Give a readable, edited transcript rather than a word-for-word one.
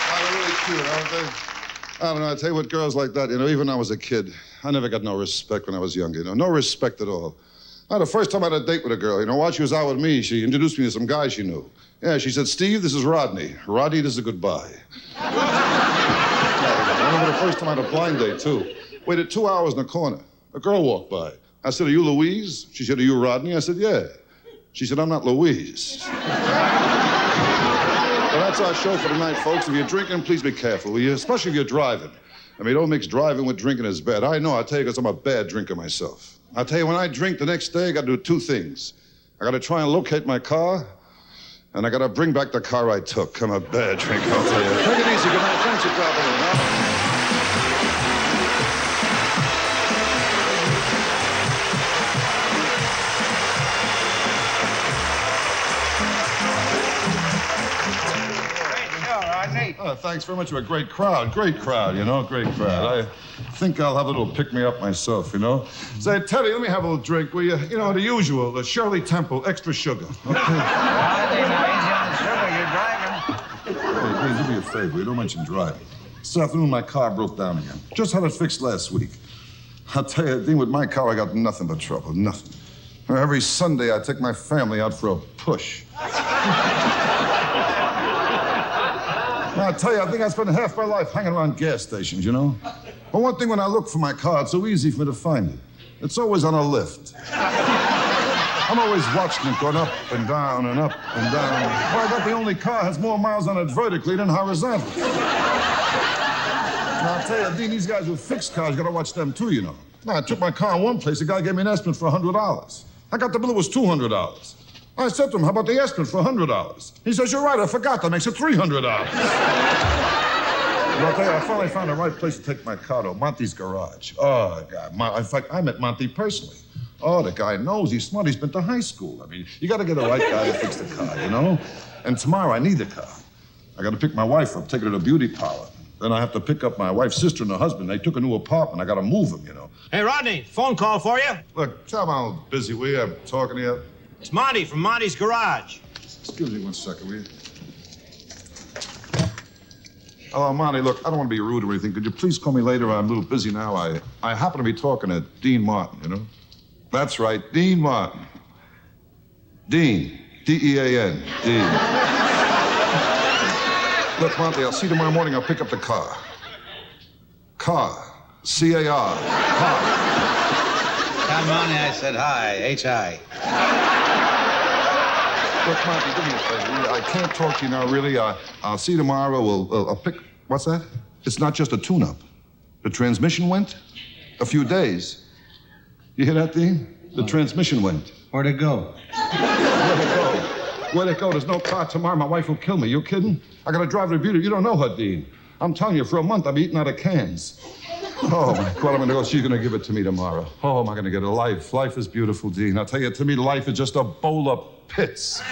They're really cute, aren't they? I don't know, I tell you what, girls like that, even when I was a kid, I never got no respect when I was younger, no respect at all. The first time I had a date with a girl, while she was out with me, she introduced me to some guy she knew. Yeah, she said, Steve, this is Rodney. Rodney, this is a goodbye. I remember the first time I had a blind date, too. Waited 2 hours in the corner. A girl walked by. I said, are you Louise? She said, are you Rodney? I said, yeah. She said, I'm not Louise. Well, that's our show for tonight, folks. If you're drinking, please be careful, will you? Especially if you're driving. Don't mix driving with drinking is bad. I know, I tell you, because I'm a bad drinker myself. I tell you, when I drink the next day, I got to do two things. I got to try and locate my car, and I got to bring back the car I took. I'm a bad drinker, I'll tell you. Take it easy. Good night. Thanks for dropping in, huh? Oh, thanks very much. You're a great crowd. Great crowd, great crowd. I think I'll have a little pick-me-up myself, Say, Teddy, let me have a little drink, will you? The usual, the Shirley Temple, extra sugar. Okay? Rodney, now easy on the sugar. You're driving. Hey, do me a favor. You don't mention driving. This afternoon, my car broke down again. Just had it fixed last week. I'll tell you, Dean, with my car, I got nothing but trouble. Nothing. Every Sunday, I take my family out for a push. I'll tell you, I think I spent half my life hanging around gas stations, But one thing, when I look for my car, it's so easy for me to find it. It's always on a lift. I'm always watching it going up and down and up and down. Well, I bet the only car has more miles on it vertically than horizontally. Now, I'll tell you, Dean, these guys with fixed cars, you gotta watch them too, Now, I took my car in one place, the guy gave me an estimate for $100. I got the bill, it was $200. I said to him, how about the estimate for $100? He says, you're right, I forgot, that makes it $300. Well, I'll tell you, I finally found the right place to take my car to, Monty's garage. Oh, God, in fact, I met Monty personally. Oh, the guy knows, he's smart, he's been to high school. You gotta get the right guy to fix the car, And tomorrow, I need the car. I gotta pick my wife up, take her to the beauty parlor. Then I have to pick up my wife's sister and her husband. They took a new apartment, I gotta move them, Hey, Rodney, phone call for you. Look, tell me how busy we are talking to you. It's Monty from Monty's garage. Excuse me 1 second, will you? Hello, Monty. Look, I don't want to be rude or anything. Could you please call me later? I'm a little busy now. I happen to be talking to Dean Martin, That's right, Dean Martin. Dean. D-E-A-N. Dean. Look, Monty, I'll see you tomorrow morning. I'll pick up the car. Car. C-A-R. Car. Tell Monty I said hi. H-I. Look, Monty, do me a favor. I can't talk to you now, really. I'll see you tomorrow. I'll pick... What's that? It's not just a tune-up. The transmission went a few days. You hear that, Dean? The transmission went. Where'd it go? Where'd it go? Where'd it go? There's no car tomorrow. My wife will kill me. You kidding? I gotta drive her to beauty. You don't know her, Dean. I'm telling you, for a month, I've eaten out of cans. Oh, my God, I'm gonna go. She's gonna give it to me tomorrow. Oh, am I gonna get a life? Life is beautiful, Dean. I'll tell you, to me, life is just a bowl of pits.